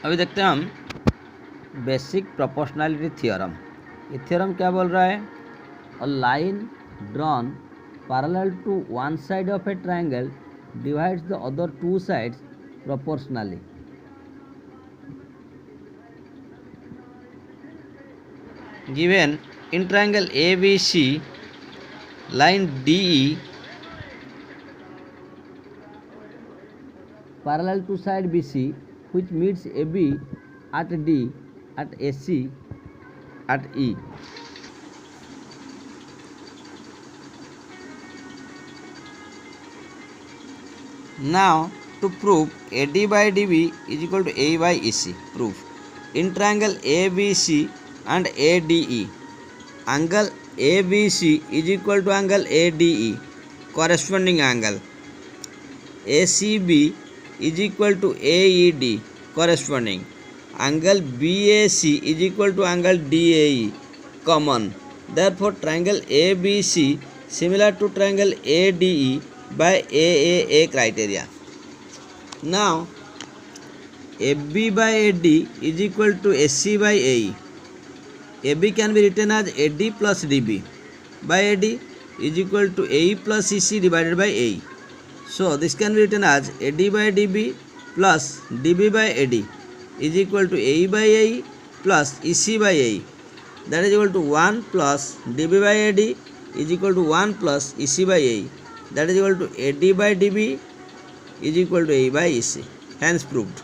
अभी देखते हैं हम बेसिक प्रोपोर्शनैलिटी थ्योरम। ये थ्योरम क्या बोल रहा है? A line drawn parallel to one side of a triangle divides the other two sides proportionally. Given in triangle ABC, line DE parallel to side BC which meets AB at D at AC at E. Now to prove AD by DB is equal to A by EC. Proof. In triangle ABC and ADE, angle ABC is equal to angle ADE, corresponding angle. ACB is equal to AED, corresponding. Angle BAC is equal to angle DAE, common. Therefore, triangle ABC similar to triangle ADE by AAA criteria. Now, AB by AD is equal to AC by AE. AB can be written as AD plus DB by AD is equal to AE plus EC divided by AE. So this can be written as AD by DB plus DB by AD is equal to AE by AE plus EC by AE. That is equal to 1 plus DB by AD is equal to 1 plus EC by AE. That is equal to AD by DB is equal to AE by EC. Hence proved.